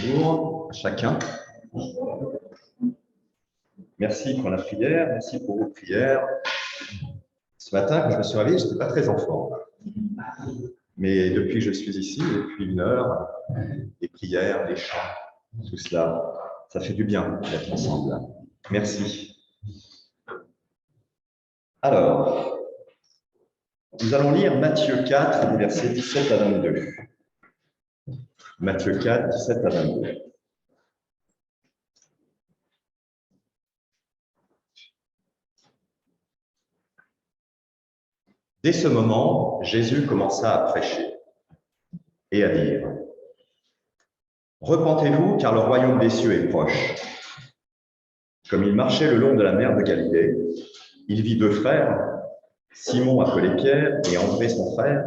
Bonjour à chacun. Merci pour la prière, merci pour vos prières. Ce matin, quand je me suis réveillé, je n'étais pas très en forme. Mais depuis que je suis ici, depuis 1 heure, les prières, les chants, tout cela, ça fait du bien d'être ensemble. Merci. Alors, nous allons lire Matthieu 4, des versets 17 à 22. Matthieu 4, 17 à 22. Dès ce moment, Jésus commença à prêcher et à dire : « Repentez-vous, car le royaume des cieux est proche. » Comme il marchait le long de la mer de Galilée, il vit 2 frères, Simon appelé Pierre et André son frère,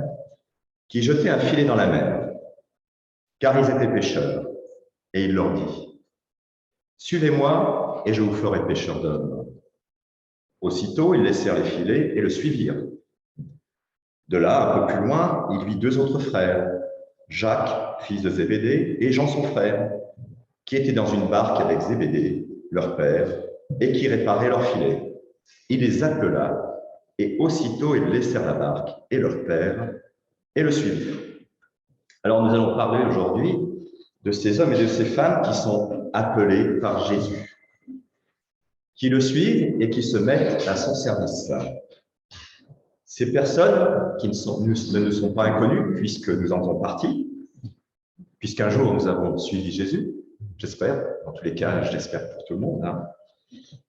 qui jetaient un filet dans la mer, car ils étaient pêcheurs. Et il leur dit : « Suivez-moi, et je vous ferai pêcheurs d'hommes. » Aussitôt, ils laissèrent les filets et le suivirent. De là, un peu plus loin, il vit 2 autres frères, Jacques, fils de Zébédée, et Jean son frère, qui étaient dans une barque avec Zébédée, leur père, et qui réparaient leurs filets. Il les appela, et aussitôt ils laissèrent la barque et leur père, et le suivirent. Alors nous allons parler aujourd'hui de ces hommes et de ces femmes qui sont appelés par Jésus, qui le suivent et qui se mettent à son service. Ces personnes qui ne nous sont pas inconnues, puisque nous en faisons partie, puisqu'un jour nous avons suivi Jésus, j'espère, dans tous les cas, j'espère pour tout le monde.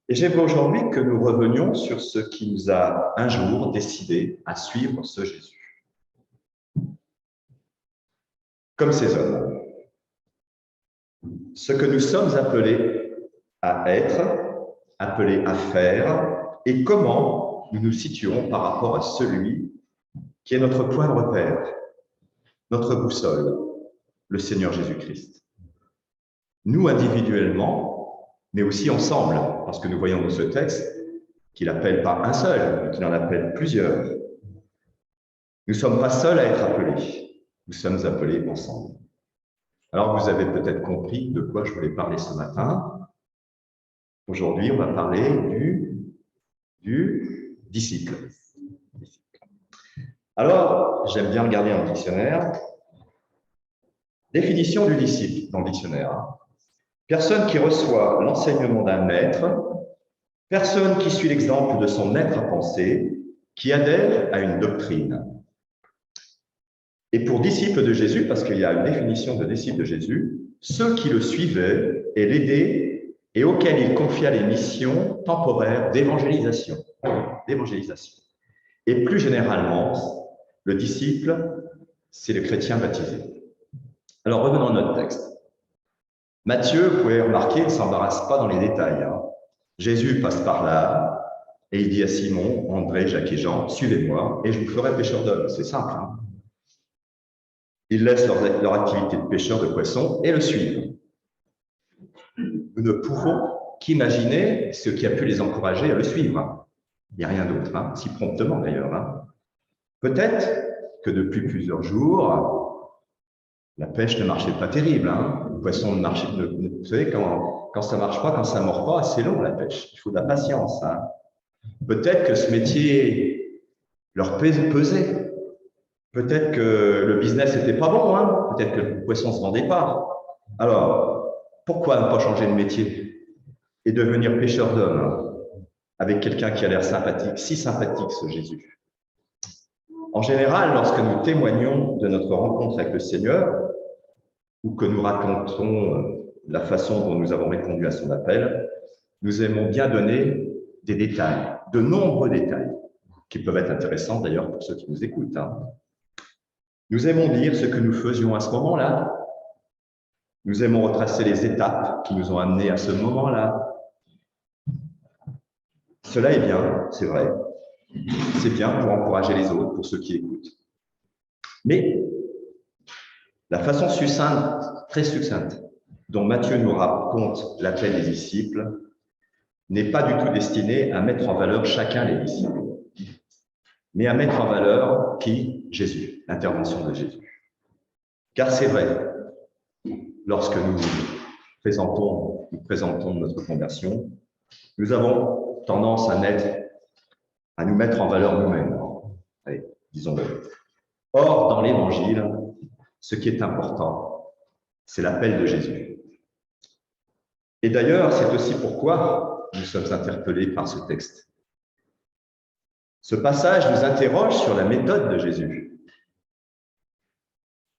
Et j'aimerais aujourd'hui que nous revenions sur ce qui nous a un jour décidé à suivre ce Jésus. Comme ces hommes, ce que nous sommes appelés à être, appelés à faire, et comment nous nous situons par rapport à celui qui est notre point de repère, notre boussole, le Seigneur Jésus-Christ. Nous individuellement, mais aussi ensemble, parce que nous voyons dans ce texte qu'il appelle pas un seul, mais qu'il en appelle plusieurs. Nous ne sommes pas seuls à être appelés, nous sommes appelés ensemble. Alors vous avez peut-être compris de quoi je voulais parler ce matin. Aujourd'hui, on va parler du disciple. Alors, j'aime bien regarder un dictionnaire. Définition du disciple dans le dictionnaire. Personne qui reçoit l'enseignement d'un maître, personne qui suit l'exemple de son maître à penser, qui adhère à une doctrine. Et pour disciple de Jésus, parce qu'il y a une définition de disciple de Jésus, ceux qui le suivaient et l'aidaient et auxquels il confia les missions temporaires d'évangélisation. Et plus généralement, le disciple, c'est le chrétien baptisé. Alors revenons à notre texte. Matthieu, vous pouvez remarquer, ne s'embarrasse pas dans les détails. Jésus passe par là et il dit à Simon, André, Jacques et Jean, suivez-moi et je vous ferai pêcheurs d'hommes. C'est simple. Ils laissent leur activité de pêcheur de poissons et le suivent. Nous ne pouvons qu'imaginer ce qui a pu les encourager à le suivre. Il n'y a rien d'autre, si promptement d'ailleurs. Peut-être que depuis plusieurs jours, la pêche ne marchait pas terrible. Le poisson ne marchait pas. Vous savez, quand ça ne marche pas, quand ça ne mord pas, c'est long la pêche. Il faut de la patience. Peut-être que ce métier leur pesait. Peut-être que le business n'était pas bon. Peut-être que le poisson ne se vendait pas. Alors, pourquoi ne pas changer de métier et devenir pêcheur d'hommes avec quelqu'un qui a l'air sympathique, si sympathique ce Jésus? En général, lorsque nous témoignons de notre rencontre avec le Seigneur, ou que nous racontons la façon dont nous avons répondu à son appel, nous aimons bien donner des détails, de nombreux détails, qui peuvent être intéressants d'ailleurs pour ceux qui nous écoutent. Nous aimons dire ce que nous faisions à ce moment-là. Nous aimons retracer les étapes qui nous ont amenés à ce moment-là. Cela est bien, c'est vrai. C'est bien pour encourager les autres, pour ceux qui écoutent. Mais la façon succincte, très succincte, dont Matthieu nous raconte l'appel des disciples n'est pas du tout destinée à mettre en valeur chacun des disciples, mais à mettre en valeur qui? Jésus, l'intervention de Jésus. Car c'est vrai, lorsque nous présentons notre conversion, nous avons tendance à nous mettre en valeur nous-mêmes. Allez, disons-le. Or, dans l'Évangile, ce qui est important, c'est l'appel de Jésus. Et d'ailleurs, c'est aussi pourquoi nous sommes interpellés par ce texte. Ce passage nous interroge sur la méthode de Jésus.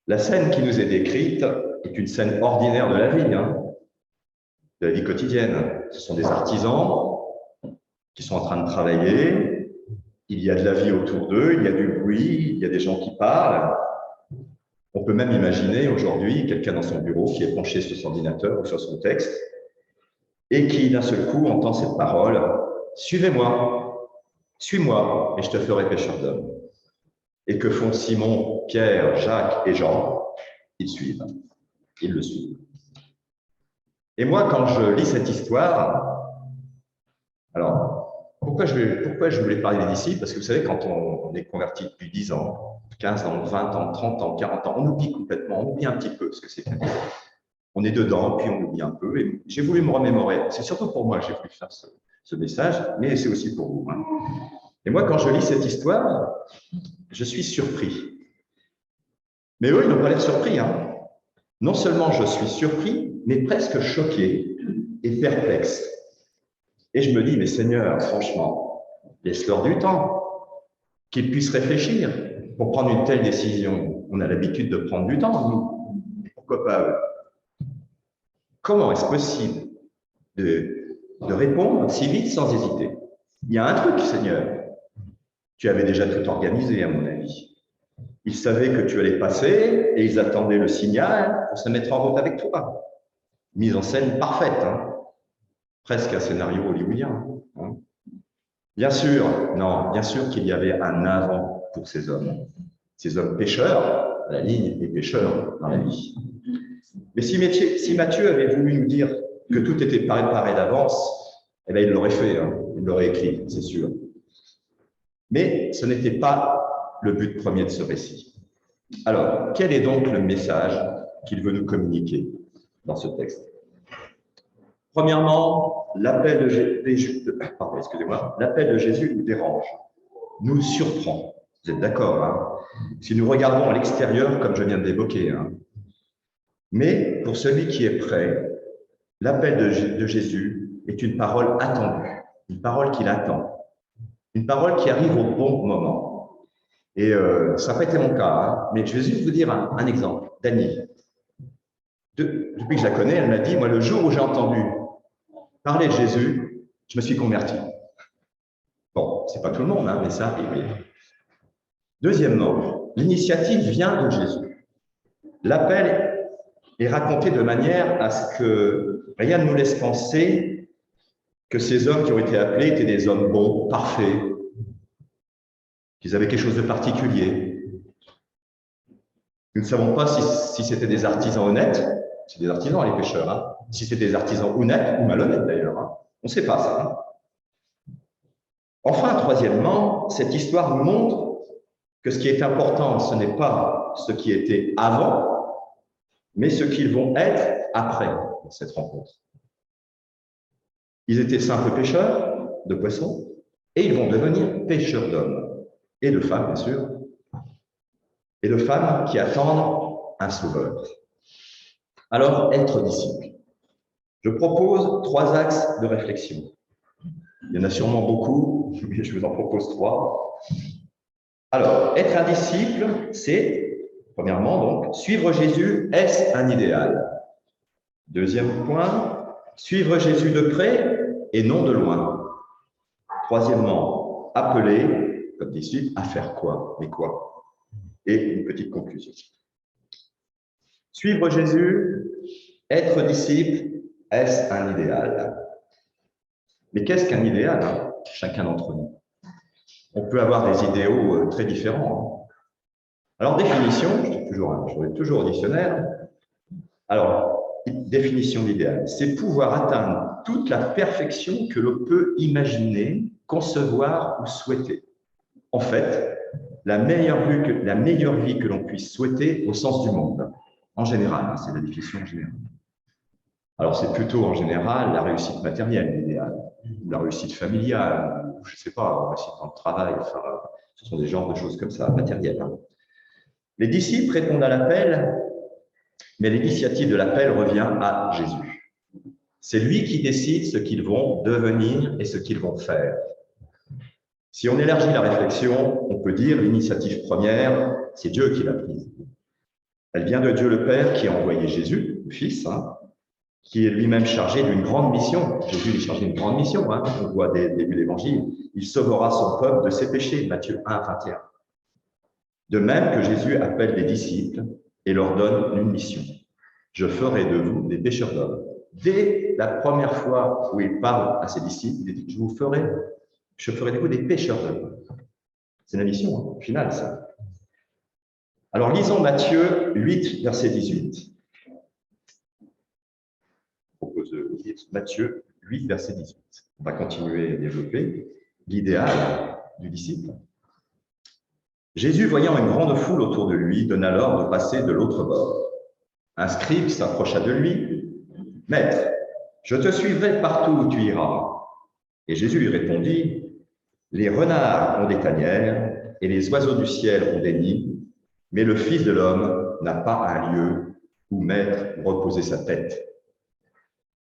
La scène qui nous est décrite est une scène ordinaire de la vie quotidienne. Ce sont des artisans qui sont en train de travailler, il y a de la vie autour d'eux, il y a du bruit, il y a des gens qui parlent. On peut même imaginer aujourd'hui quelqu'un dans son bureau qui est penché sur son ordinateur ou sur son texte et qui d'un seul coup entend cette parole « Suivez-moi, suis-moi et je te ferai pécheur d'hommes ». Et que font Simon, Pierre, Jacques et Jean? Ils suivent, ils le suivent. Et moi, quand je lis cette histoire, alors, pourquoi je voulais parler des disciples? Parce que vous savez, quand on est converti depuis 10 ans, 15 ans, 20 ans, 30 ans, 40 ans, on oublie complètement, on oublie un petit peu ce que c'est qu'un disciple. On est dedans, puis on oublie un peu. Et j'ai voulu me remémorer. C'est surtout pour moi que j'ai voulu faire ce message, mais c'est aussi pour vous. Et moi, quand je lis cette histoire, je suis surpris. Mais eux, ils n'ont pas l'air surpris. Non seulement je suis surpris, mais presque choqué et perplexe. Et je me dis, mais Seigneur, franchement, laisse-leur du temps, qu'ils puissent réfléchir pour prendre une telle décision. On a l'habitude de prendre du temps, nous. Pourquoi pas eux? Comment est-ce possible de répondre si vite sans hésiter? Il y a un truc, Seigneur. Tu avais déjà tout organisé, à mon avis. Ils savaient que tu allais passer et ils attendaient le signal pour se mettre en route avec toi. Mise en scène parfaite, presque un scénario hollywoodien. Bien sûr, non, bien sûr qu'il y avait un avant pour ces hommes pécheurs, la ligne des pécheurs dans la vie. Mais si Matthieu avait voulu nous dire que tout était préparé d'avance, eh bien, il l'aurait fait, il l'aurait écrit, c'est sûr. Mais ce n'était pas le but premier de ce récit. Alors, quel est donc le message qu'il veut nous communiquer dans ce texte? Premièrement, l'appel de Jésus nous dérange, nous surprend. Vous êtes d'accord, si nous regardons à l'extérieur, comme je viens de l'évoquer. Mais pour celui qui est prêt, l'appel de Jésus est une parole attendue, une parole qu'il attend, une parole qui arrive au bon moment. Et ça n'a pas été mon cas, mais je vais juste vous dire un exemple. Dany, depuis que je la connais, elle m'a dit, moi, le jour où j'ai entendu parler de Jésus, je me suis converti. Bon, c'est pas tout le monde, mais ça arrive. Deuxièmement, l'initiative vient de Jésus. L'appel est raconté de manière à ce que rien ne nous laisse penser que ces hommes qui ont été appelés étaient des hommes bons, parfaits, qu'ils avaient quelque chose de particulier. Nous ne savons pas si c'était des artisans honnêtes, c'est des artisans les pêcheurs, si c'était des artisans honnêtes ou malhonnêtes d'ailleurs, on ne sait pas ça. Enfin, troisièmement, cette histoire nous montre que ce qui est important, ce n'est pas ce qui était avant, mais ce qu'ils vont être après cette rencontre. Ils étaient simples pêcheurs de poissons et ils vont devenir pêcheurs d'hommes et de femmes, bien sûr, et de femmes qui attendent un sauveur. Alors, être disciple. Je propose 3 axes de réflexion. Il y en a sûrement beaucoup, mais je vous en propose 3. Alors, être un disciple, c'est, premièrement, donc, suivre Jésus, est-ce un idéal? Deuxième point, suivre Jésus de près et non de loin. Troisièmement, appeler, comme disciple, à faire quoi? Mais quoi? Et une petite conclusion. Suivre Jésus, être disciple, est-ce un idéal? Mais qu'est-ce qu'un idéal, chacun d'entre nous? On peut avoir des idéaux très différents. Alors, définition, je vais toujours au dictionnaire. Alors, définition d'idéal, c'est pouvoir atteindre toute la perfection que l'on peut imaginer, concevoir ou souhaiter. En fait, la meilleure vie que l'on puisse souhaiter au sens du monde. En général, hein, c'est la définition en général. Alors, c'est plutôt en général la réussite matérielle, l'idéal, ou la réussite familiale, ou je ne sais pas, la réussite dans le travail, enfin, ce sont des genres de choses comme ça, matérielles. Hein. Les disciples répondent à l'appel, mais l'initiative de l'appel revient à Jésus. C'est lui qui décide ce qu'ils vont devenir et ce qu'ils vont faire. Si on élargit la réflexion, on peut dire l'initiative première, c'est Dieu qui l'a prise. Elle vient de Dieu le Père qui a envoyé Jésus, le Fils, hein, qui est lui-même chargé d'une grande mission. Jésus est chargé d'une grande mission, hein, on voit dès le début de l'Évangile. Il sauvera son peuple de ses péchés, Matthieu 1, 21. De même que Jésus appelle les disciples et leur donne une mission. Je ferai de vous des pêcheurs d'hommes. Dès la première fois où il parle à ses disciples, il dit, je ferai de vous des pêcheurs d'hommes. C'est la mission, hein, au final, ça. Alors, lisons Matthieu 8, verset 18. Je propose de lire Matthieu 8, verset 18. On va continuer à développer l'idéal du disciple. Jésus, voyant une grande foule autour de lui, donna l'ordre de passer de l'autre bord. Un scribe s'approcha de lui. « Maître, je te suivrai partout où tu iras. » Et Jésus lui répondit, « Les renards ont des tanières et les oiseaux du ciel ont des nids, mais le Fils de l'homme n'a pas un lieu où mettre ou reposer sa tête. »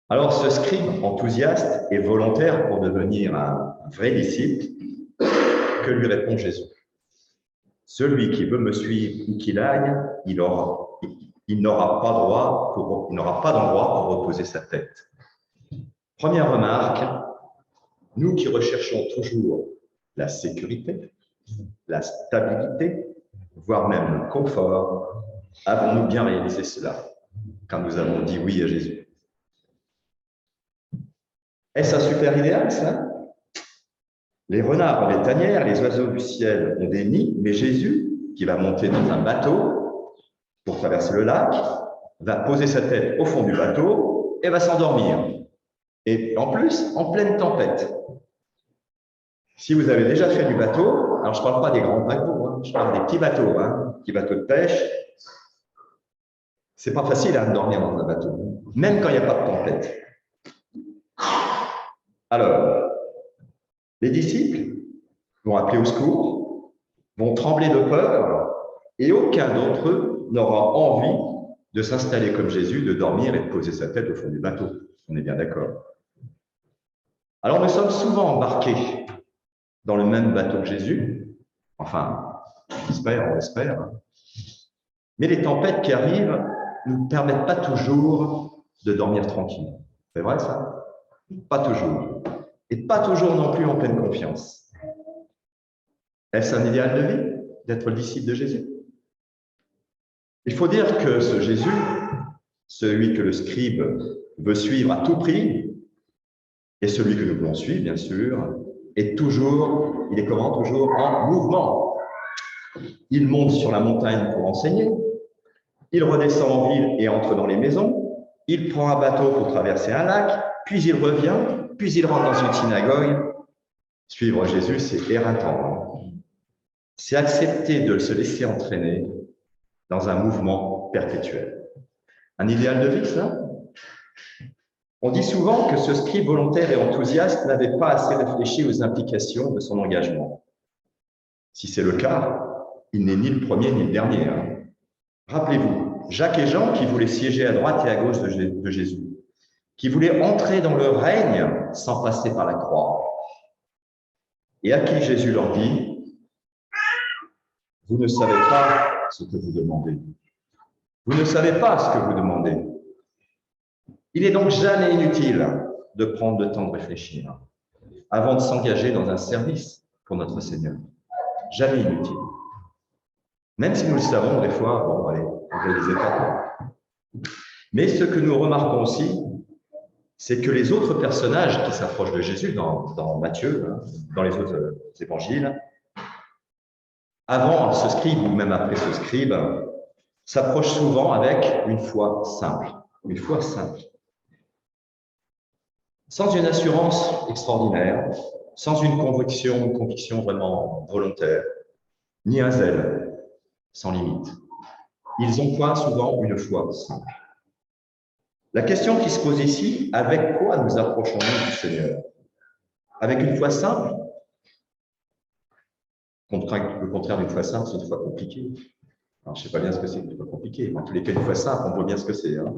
Alors ce scribe enthousiaste et volontaire pour devenir un vrai disciple, que lui répond Jésus? Celui qui veut me suivre où qu'il aille, il n'aura pas d'endroit pour reposer sa tête. Première remarque, nous qui recherchons toujours la sécurité, la stabilité, voire même le confort, avons-nous bien réalisé cela quand nous avons dit oui à Jésus? Est-ce un super idéal, ça? Les renards ont des tanières, les oiseaux du ciel ont des nids, mais Jésus, qui va monter dans un bateau pour traverser le lac, va poser sa tête au fond du bateau et va s'endormir. Et en plus, en pleine tempête. Si vous avez déjà fait du bateau, alors je ne parle pas des grands bateaux, hein, je parle des petits bateaux, petits bateaux de pêche. C'est pas facile de dormir dans un bateau, même quand il n'y a pas de tempête. Alors, les disciples vont appeler au secours, vont trembler de peur, et aucun d'entre eux n'aura envie de s'installer comme Jésus, de dormir et de poser sa tête au fond du bateau. On est bien d'accord. Alors, nous sommes souvent embarqués dans le même bateau que Jésus, enfin, on espère, mais les tempêtes qui arrivent ne nous permettent pas toujours de dormir tranquille. C'est vrai, ça? Pas toujours. Et pas toujours non plus en pleine confiance. Est-ce un idéal de vie d'être le disciple de Jésus? Il faut dire que ce Jésus, celui que le scribe veut suivre à tout prix, et celui que nous voulons suivre, bien sûr, il est comment? Toujours en mouvement. Il monte sur la montagne pour enseigner, il redescend en ville et entre dans les maisons, il prend un bateau pour traverser un lac, puis il revient, puis il rentre dans une synagogue. Suivre Jésus, c'est éreintant. C'est accepter de se laisser entraîner dans un mouvement perpétuel. Un idéal de vie, ça? On dit souvent que ce scribe volontaire et enthousiaste n'avait pas assez réfléchi aux implications de son engagement. Si c'est le cas, il n'est ni le premier ni le dernier. Rappelez-vous, Jacques et Jean qui voulaient siéger à droite et à gauche de Jésus, qui voulaient entrer dans le règne sans passer par la croix, et à qui Jésus leur dit, « Vous ne savez pas ce que vous demandez. Vous ne savez pas ce que vous demandez. » Il est donc jamais inutile de prendre le temps de réfléchir avant de s'engager dans un service pour notre Seigneur. Jamais inutile. Même si nous le savons, des fois, bon, allez, on ne réalisait pas. Mais ce que nous remarquons aussi, c'est que les autres personnages qui s'approchent de Jésus dans Matthieu, dans les autres évangiles, avant ce scribe ou même après ce scribe, s'approchent souvent avec une foi simple. Une foi simple. Sans une assurance extraordinaire, sans une conviction vraiment volontaire, ni un zèle sans limite. ils ont quoi souvent une foi simple. La question qui se pose ici, avec quoi nous approchons-nous du Seigneur? Avec une foi simple? Le contraire d'une foi simple, c'est une foi compliquée. Alors, je ne sais pas bien ce que c'est une foi compliquée, mais en tous les cas, une foi simple, on voit bien ce que c'est. Hein.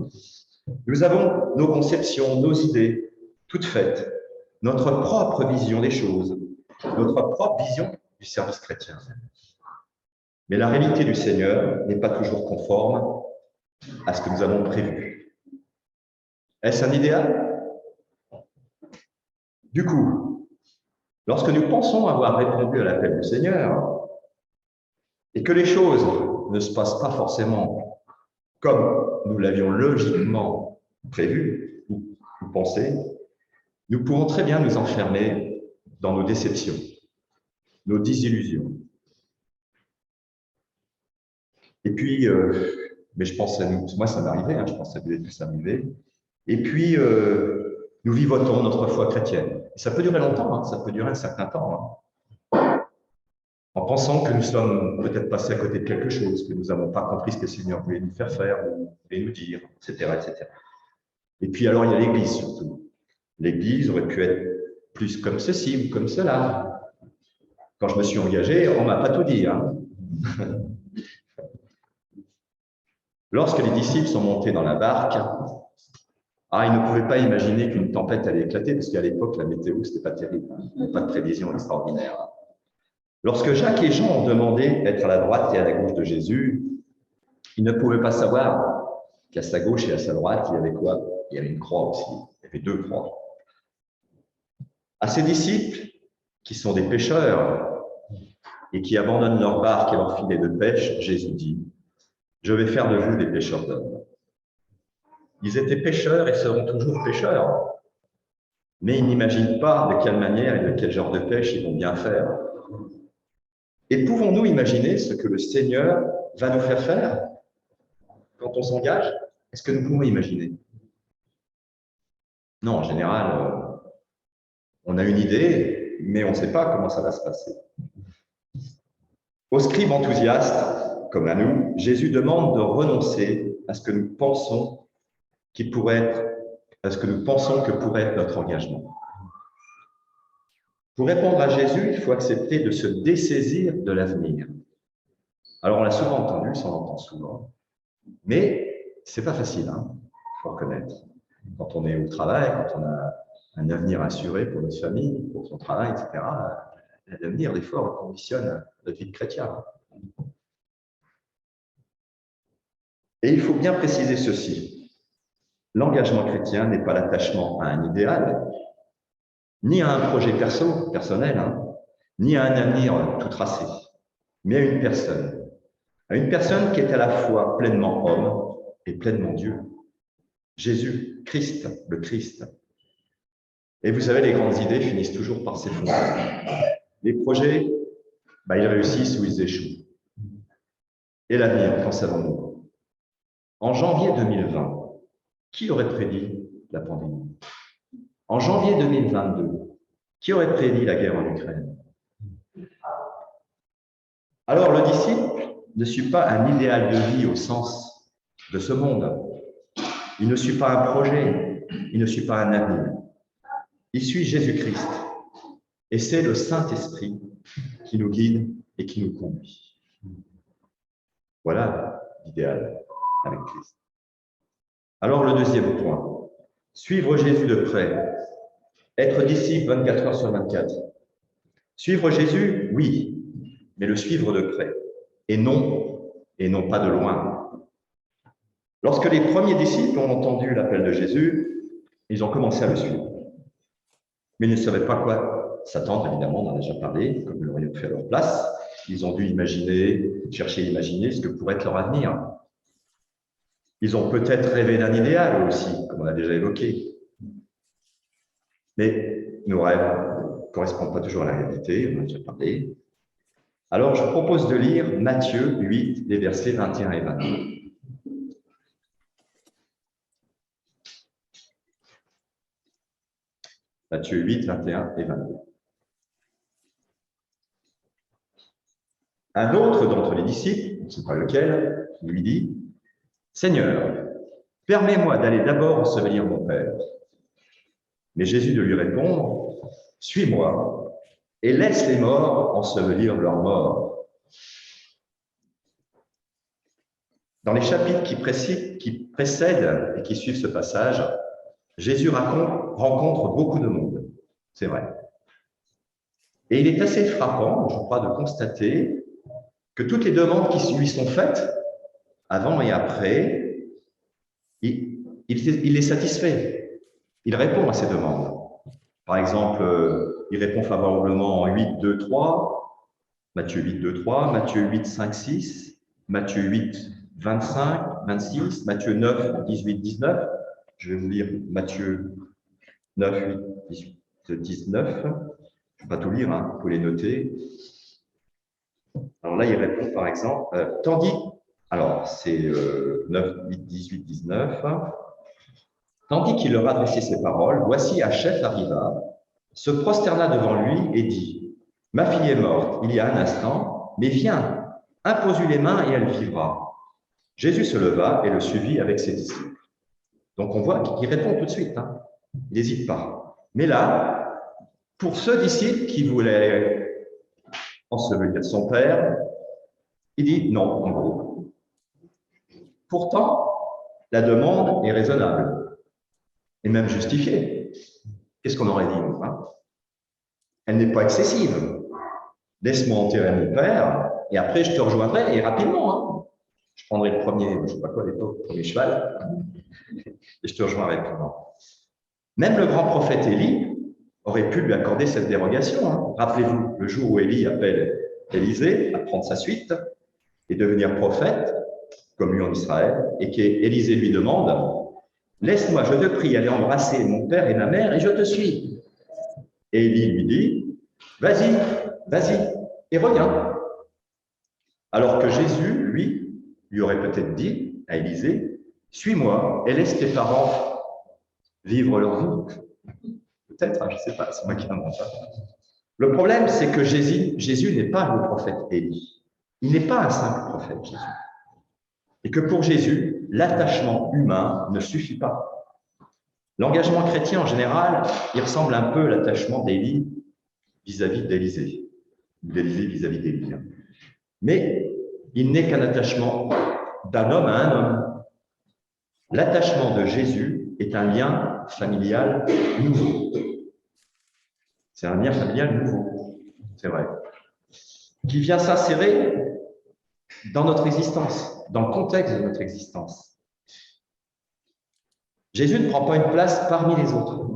Nous avons nos conceptions, nos idées, toutes faites, notre propre vision des choses, notre propre vision du service chrétien. Mais la réalité du Seigneur n'est pas toujours conforme à ce que nous avons prévu. Est-ce un idéal? Du coup, lorsque nous pensons avoir répondu à l'appel du Seigneur et que les choses ne se passent pas forcément comme nous l'avions logiquement prévu ou pensé, nous pouvons très bien nous enfermer dans nos déceptions, nos désillusions. Et puis, mais je pense à nous, moi ça m'est arrivé, hein, je pense que ça devait tous arriver. Et puis, nous vivotons notre foi chrétienne. Et ça peut durer longtemps, hein, ça peut durer un certain temps. Hein, en pensant que nous sommes peut-être passés à côté de quelque chose, que nous n'avons pas compris ce que le Seigneur voulait nous faire faire, ou voulait nous dire, etc., etc. Et puis alors, il y a l'Église surtout. L'Église aurait pu être plus comme ceci ou comme cela. Quand je me suis engagé, on ne m'a pas tout dit. Hein. Lorsque les disciples sont montés dans la barque, ils ne pouvaient pas imaginer qu'une tempête allait éclater, parce qu'à l'époque, la météo, ce n'était pas terrible. Il n'y avait pas de prévision extraordinaire. Lorsque Jacques et Jean ont demandé d'être à la droite et à la gauche de Jésus, ils ne pouvaient pas savoir qu'à sa gauche et à sa droite, il y avait quoi? Il y avait une croix aussi. Il y avait 2 croix. À ces disciples, qui sont des pêcheurs et qui abandonnent leur barque et leur filet de pêche, Jésus dit, « Je vais faire de vous des pêcheurs d'hommes. » Ils étaient pêcheurs et seront toujours pêcheurs, mais ils n'imaginent pas de quelle manière et de quel genre de pêche ils vont bien faire. Et pouvons-nous imaginer ce que le Seigneur va nous faire faire quand on s'engage? Est-ce que nous pouvons imaginer? Non, en général, on a une idée, mais on ne sait pas comment ça va se passer. Aux scribes enthousiastes, comme à nous, Jésus demande de renoncer à ce que nous pensons que pourrait être notre engagement. Pour répondre à Jésus, il faut accepter de se dessaisir de l'avenir. Alors, on l'a souvent entendu, ça on l'entend souvent, mais c'est pas facile, hein, faut reconnaître. Quand on est au travail, quand on a un avenir assuré pour notre famille, pour son travail, etc., l'avenir, des fois, conditionne notre vie de chrétien. Et il faut bien préciser ceci. L'engagement chrétien n'est pas l'attachement à un idéal, ni à un projet personnel, hein, ni à un avenir tout tracé, mais à une personne qui est à la fois pleinement homme et pleinement Dieu. Jésus, Christ, le Christ. Et vous savez, les grandes idées finissent toujours par s'effondrer. Les projets, ils réussissent ou ils échouent. Et l'avenir, qu'en savons-nous? En janvier 2020, qui aurait prédit la pandémie? En janvier 2022, qui aurait prédit la guerre en Ukraine? Alors, le disciple ne suit pas un idéal de vie au sens de ce monde. Il ne suit pas un projet, il ne suit pas un avenir. Il suit Jésus-Christ. Et c'est le Saint-Esprit qui nous guide et qui nous conduit. Voilà l'idéal avec Christ. Alors, le deuxième point, suivre Jésus de près, être disciple 24 heures sur 24. Suivre Jésus, oui, mais le suivre de près, et non pas de loin. Lorsque les premiers disciples ont entendu l'appel de Jésus, ils ont commencé à le suivre. Mais ils ne savaient pas quoi s'attendre, évidemment, on en a déjà parlé, comme nous l'aurions fait à leur place. Ils ont dû chercher à imaginer ce que pourrait être leur avenir. Ils ont peut-être rêvé d'un idéal aussi, comme on l'a déjà évoqué. Mais nos rêves ne correspondent pas toujours à la réalité, on en a déjà parlé. Alors, je vous propose de lire Matthieu 8, les versets 21 et 22. Matthieu 8, 21 et 22. Un autre d'entre les disciples, on ne sait pas lequel, Il lui dit, « Seigneur, permets-moi d'aller d'abord ensevelir mon père. » Mais Jésus de lui répondre, « Suis-moi et laisse les morts ensevelir leurs morts. » Dans les chapitres qui précèdent et qui suivent ce passage, Jésus rencontre beaucoup de monde, c'est vrai. Et il est assez frappant, je crois, de constater que toutes les demandes qui lui sont faites, avant et après, il les satisfait. Il répond à ces demandes. Par exemple, il répond favorablement en 8, 2, 3, Matthieu 8, 2, 3, Matthieu 8, 5, 6, Matthieu 8, 25, 26, Matthieu 9, 18, 19. Je vais vous lire Matthieu 9, 8, 18, 19. Je ne vais pas tout lire, hein, vous pouvez les noter. Alors là, il répond par exemple, alors c'est 9, 8, 18, 19. Tandis qu'il leur adressait ces paroles, voici un chef arriva, se prosterna devant lui et dit, « Ma fille est morte il y a un instant, mais viens, impose-lui les mains et elle vivra. » Jésus se leva et le suivit avec ses disciples. Donc on voit qu'il répond tout de suite, hein. Il n'hésite pas. Mais là, pour ce disciple qui voulait ensevelir son père, il dit non, en gros. Pourtant, la demande est raisonnable et même justifiée. Qu'est-ce qu'on aurait dit, hein? Elle n'est pas excessive. Laisse-moi enterrer mon père et après je te rejoindrai et rapidement. Hein. Je prendrai le premier, je ne sais pas quoi, le premier cheval et je te rejoindrai rapidement. Même le grand prophète Élie aurait pu lui accorder cette dérogation. Hein. Rappelez-vous, le jour où Élie appelle Élisée à prendre sa suite et devenir prophète, comme lui en Israël, et qu'Élisée lui demande « Laisse-moi, je te prie, aller embrasser mon père et ma mère, et je te suis. » Et Élie lui dit « Vas-y, vas-y, et reviens. » Alors que Jésus, lui aurait peut-être dit à Élisée « Suis-moi et laisse tes parents vivre leur vie. » Peut-être, hein, je ne sais pas, c'est moi qui invente ça. Le problème, c'est que Jésus n'est pas le prophète Élie. Il n'est pas un simple prophète, Jésus. Et que pour Jésus, l'attachement humain ne suffit pas. L'engagement chrétien, en général, il ressemble un peu à l'attachement d'Élie vis-à-vis d'Élisée, ou d'Élisée vis-à-vis d'Élie. Mais il n'est qu'un attachement d'un homme à un homme. L'attachement de Jésus est un lien familial nouveau. C'est un lien familial nouveau, c'est vrai, qui vient s'insérer dans notre existence, dans le contexte de notre existence. Jésus ne prend pas une place parmi les autres,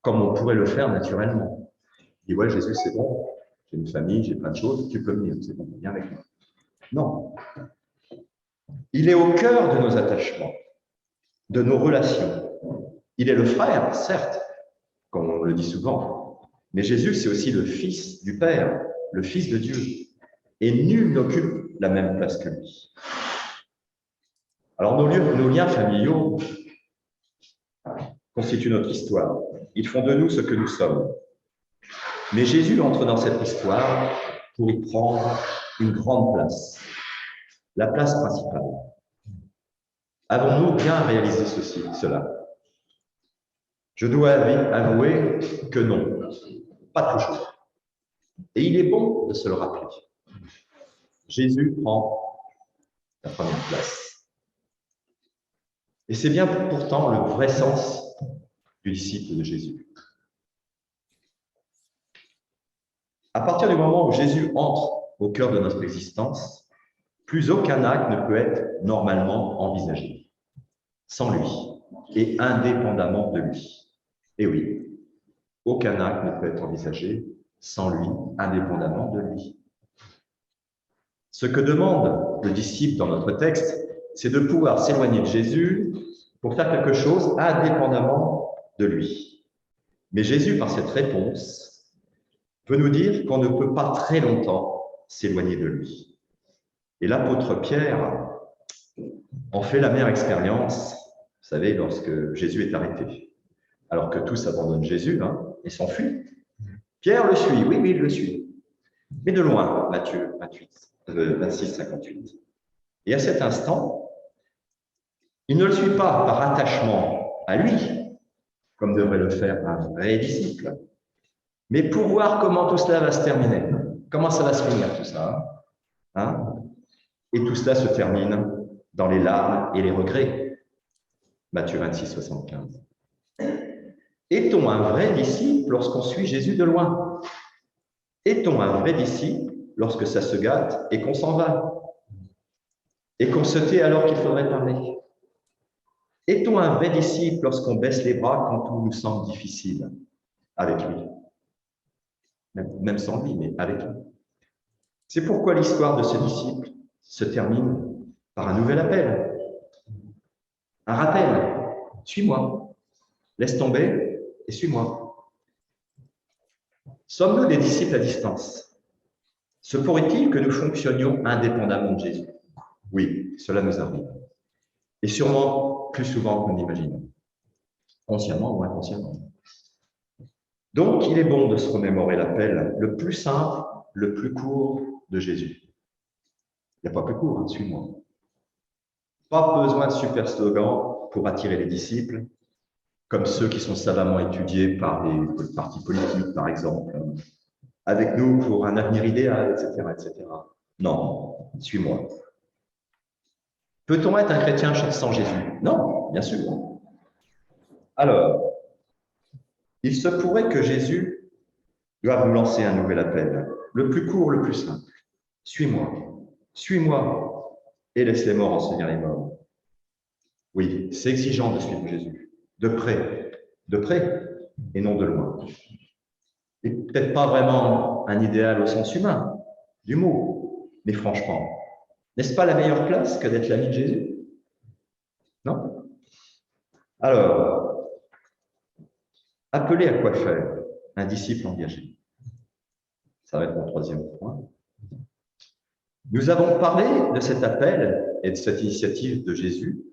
comme on pourrait le faire naturellement. Il dit, ouais, Jésus, c'est bon, j'ai une famille, j'ai plein de choses, tu peux venir, c'est bon, viens avec moi. Non. Il est au cœur de nos attachements, de nos relations. Il est le frère, certes, comme on le dit souvent, mais Jésus, c'est aussi le Fils du Père, le Fils de Dieu. Et nul n'occupe la même place que lui. Alors, nos liens familiaux constituent notre histoire. Ils font de nous ce que nous sommes. Mais Jésus entre dans cette histoire pour y prendre une grande place, la place principale. Avons-nous bien réalisé cela? Je dois avouer que non, pas toujours. Et il est bon de se le rappeler. Jésus prend la première place. Et c'est bien pourtant le vrai sens du disciple de Jésus. À partir du moment où Jésus entre au cœur de notre existence, plus aucun acte ne peut être normalement envisagé sans lui et indépendamment de lui. Et oui, aucun acte ne peut être envisagé sans lui, indépendamment de lui. Ce que demande le disciple dans notre texte, c'est de pouvoir s'éloigner de Jésus pour faire quelque chose indépendamment de lui. Mais Jésus, par cette réponse, peut nous dire qu'on ne peut pas très longtemps s'éloigner de lui. Et l'apôtre Pierre en fait l'amère expérience, vous savez, lorsque Jésus est arrêté. Alors que tous abandonnent Jésus et s'enfuient. Pierre le suit, oui, il le suit. Mais de loin, Matthieu 26, 58. Et à cet instant, il ne le suit pas par attachement à lui, comme devrait le faire un vrai disciple, mais pour voir comment tout cela va se terminer, comment ça va se finir tout ça. Hein? Et tout cela se termine dans les larmes et les regrets. Matthieu 26, 75. Est-on un vrai disciple lorsqu'on suit Jésus de loin? Est-on un vrai disciple lorsque ça se gâte et qu'on s'en va? Et qu'on se tait alors qu'il faudrait parler? Est-on un vrai disciple lorsqu'on baisse les bras quand tout nous semble difficile avec lui? Même sans lui, mais avec lui. C'est pourquoi l'histoire de ce disciple se termine par un nouvel appel, un rappel. Suis-moi, laisse tomber et suis-moi. Sommes-nous des disciples à distance? Se pourrait-il que nous fonctionnions indépendamment de Jésus? Oui, cela nous arrive. Et sûrement plus souvent que nous l'imaginons, consciemment ou inconsciemment. Donc, il est bon de se remémorer l'appel le plus simple, le plus court de Jésus. Il n'y a pas plus court, hein, suis-moi. Pas besoin de super slogans pour attirer les disciples, comme ceux qui sont savamment étudiés par les partis politiques, par exemple. Avec nous pour un avenir idéal, etc., etc. Non, suis-moi. Peut-on être un chrétien sans Jésus? Non, bien sûr. Alors, il se pourrait que Jésus doive nous lancer un nouvel appel, le plus court, le plus simple. Suis-moi, suis-moi, et laisse les morts enseigner les morts. Oui, c'est exigeant de suivre Jésus, de près, et non de loin. Et peut-être pas vraiment un idéal au sens humain du mot, mais franchement, n'est-ce pas la meilleure place que d'être l'ami de Jésus? Non? Alors, appeler à quoi faire un disciple engagé? Ça va être mon troisième point. Nous avons parlé de cet appel et de cette initiative de Jésus,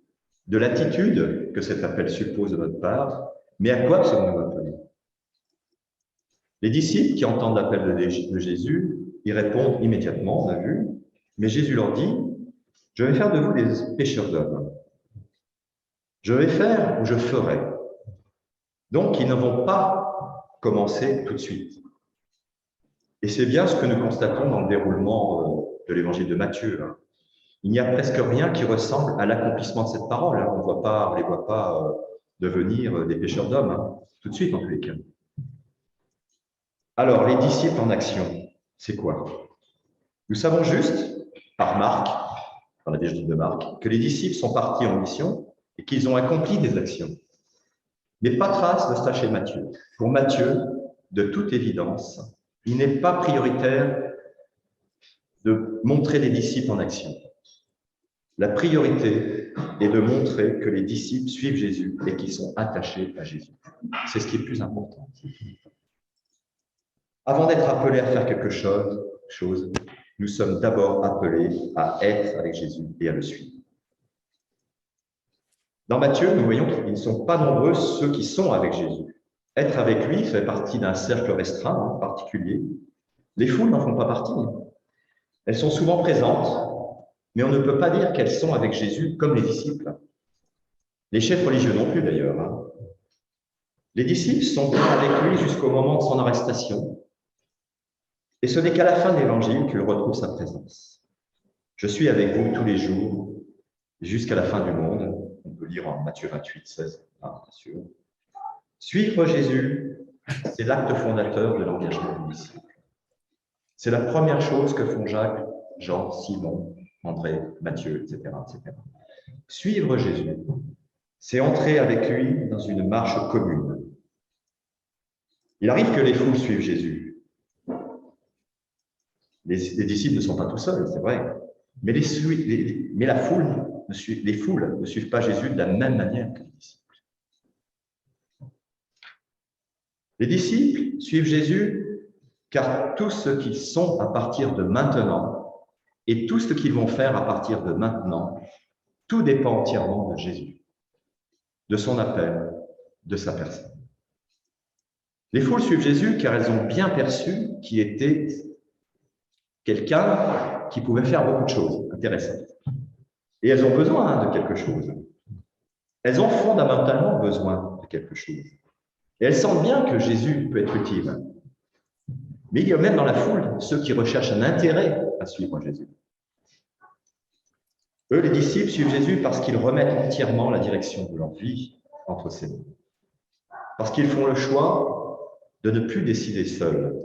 de l'attitude que cet appel suppose de notre part, mais à quoi sommes-nous appelés? Les disciples qui entendent l'appel de Jésus, y répondent immédiatement, on a vu, mais Jésus leur dit, « Je vais faire de vous des pêcheurs d'hommes. Je vais faire ou je ferai. » Donc, ils ne vont pas commencer tout de suite. Et c'est bien ce que nous constatons dans le déroulement de l'évangile de Matthieu. Il n'y a presque rien qui ressemble à l'accomplissement de cette parole. On ne les voit pas devenir des pêcheurs d'hommes, tout de suite en tous les cas. Alors, les disciples en action, c'est quoi? Nous savons juste, par Marc, dans l'évangile de Marc, que les disciples sont partis en mission et qu'ils ont accompli des actions. Mais pas trace de ça chez Matthieu. Pour Matthieu, de toute évidence, il n'est pas prioritaire de montrer les disciples en action. La priorité est de montrer que les disciples suivent Jésus et qu'ils sont attachés à Jésus. C'est ce qui est le plus important. Avant d'être appelés à faire quelque chose, nous sommes d'abord appelés à être avec Jésus et à le suivre. Dans Matthieu, nous voyons qu'ils ne sont pas nombreux ceux qui sont avec Jésus. Être avec lui fait partie d'un cercle restreint, particulier. Les foules n'en font pas partie. Elles sont souvent présentes, mais on ne peut pas dire qu'elles sont avec Jésus comme les disciples. Les chefs religieux non plus d'ailleurs. Les disciples sont bien avec lui jusqu'au moment de son arrestation. Et ce n'est qu'à la fin de l'évangile qu'il retrouve sa présence. Je suis avec vous tous les jours, jusqu'à la fin du monde. On peut lire en Matthieu 28, 16, bien sûr. Suivre Jésus, c'est l'acte fondateur de l'engagement du disciple. C'est la première chose que font Jacques, Jean, Simon, André, Matthieu, etc., etc. Suivre Jésus, c'est entrer avec lui dans une marche commune. Il arrive que les foules suivent Jésus. Les disciples ne sont pas tout seuls, c'est vrai, mais les foules ne suivent pas Jésus de la même manière que les disciples. Les disciples suivent Jésus car tout ce qu'ils sont à partir de maintenant et tout ce qu'ils vont faire à partir de maintenant, tout dépend entièrement de Jésus, de son appel, de sa personne. Les foules suivent Jésus car elles ont bien perçu qu'il était quelqu'un qui pouvait faire beaucoup de choses intéressantes. Et elles ont besoin de quelque chose. Elles ont fondamentalement besoin de quelque chose. Et elles sentent bien que Jésus peut être utile. Mais il y a même dans la foule ceux qui recherchent un intérêt à suivre Jésus. Eux, les disciples, suivent Jésus parce qu'ils remettent entièrement la direction de leur vie entre ses mains. Parce qu'ils font le choix de ne plus décider seuls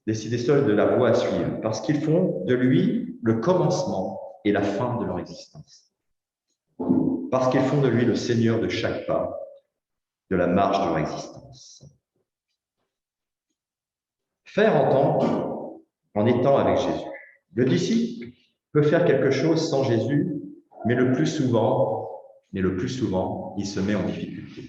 de la voie à suivre, parce qu'ils font de lui le commencement et la fin de leur existence. Parce qu'ils font de lui le Seigneur de chaque pas de la marche de leur existence. Faire entendre en étant avec Jésus. Le disciple peut faire quelque chose sans Jésus, mais le plus souvent, il se met en difficulté.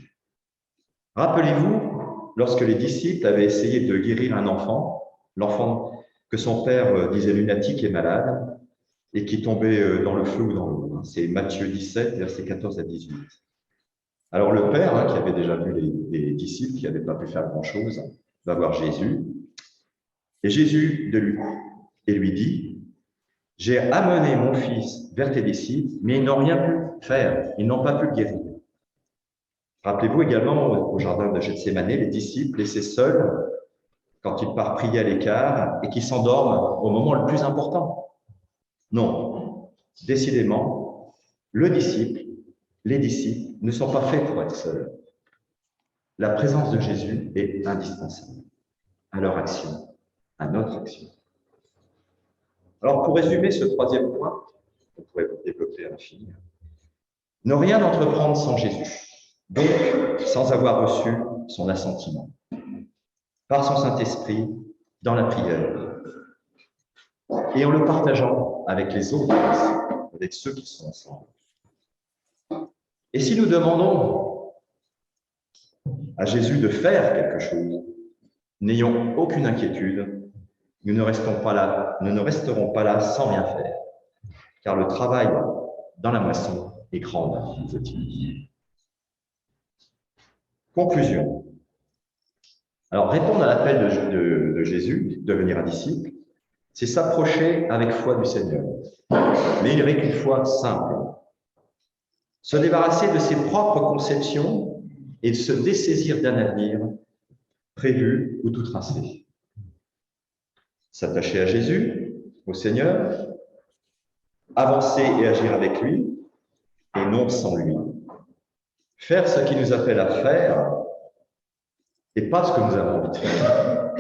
Rappelez-vous, lorsque les disciples avaient essayé de guérir un enfant, l'enfant que son père disait lunatique et malade, et qui tombait dans le feu ou dans l'eau. C'est Matthieu 17, versets 14 à 18. Alors le père, qui avait déjà vu les disciples qui n'avaient pas pu faire grand-chose, va voir Jésus, et Jésus lui dit, « J'ai amené mon fils vers tes disciples, mais ils n'ont rien pu faire, ils n'ont pas pu le guérir. » Rappelez-vous également au jardin de Gethsémane, les disciples laissés seuls quand il part prier à l'écart et qui s'endorment au moment le plus important. Non, décidément, les disciples ne sont pas faits pour être seuls. La présence de Jésus est indispensable à leur action, à notre action. Alors, pour résumer ce troisième point, on pourrait développer à l'infini, ne rien entreprendre sans Jésus, donc sans avoir reçu son assentiment, par son Saint-Esprit, dans la prière, et en le partageant avec les autres, avec ceux qui sont ensemble. Et si nous demandons à Jésus de faire quelque chose, n'ayons aucune inquiétude, nous ne resterons pas là sans rien faire, car le travail dans la moisson est grand, dit-il. Conclusion. Alors, répondre à l'appel de Jésus, devenir un disciple, c'est s'approcher avec foi du Seigneur, mais avec une foi simple. Se débarrasser de ses propres conceptions et de se dessaisir d'un avenir prévu ou tout tracé. S'attacher à Jésus, au Seigneur, avancer et agir avec lui, et non sans lui. Faire ce qu'il nous appelle à faire, et pas ce que nous avons envie de faire.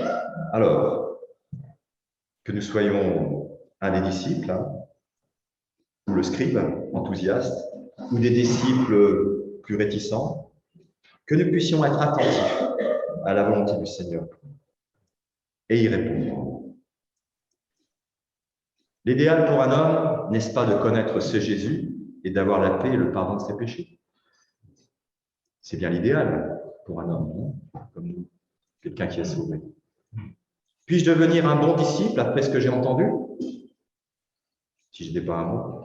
Alors, que nous soyons un des disciples, ou le scribe enthousiaste, ou des disciples plus réticents, que nous puissions être attentifs à la volonté du Seigneur et y répondre. L'idéal pour un homme, n'est-ce pas de connaître ce Jésus et d'avoir la paix et le pardon de ses péchés? C'est bien l'idéal pour un homme, comme nous, quelqu'un qui est sauvé. Puis-je devenir un bon disciple après ce que j'ai entendu? Si je n'ai pas un mot.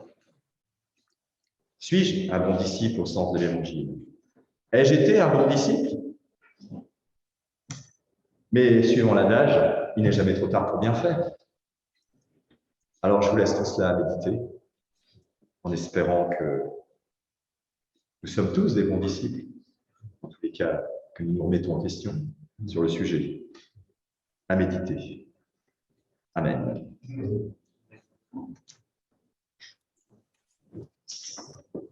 Suis-je un bon disciple au sens de l'Évangile? Ai-je été un bon disciple? Mais suivant l'adage, il n'est jamais trop tard pour bien faire. Alors je vous laisse tout cela à méditer, en espérant que nous sommes tous des bons disciples, en tous les cas que nous nous remettons en question sur le sujet. À méditer. Amen.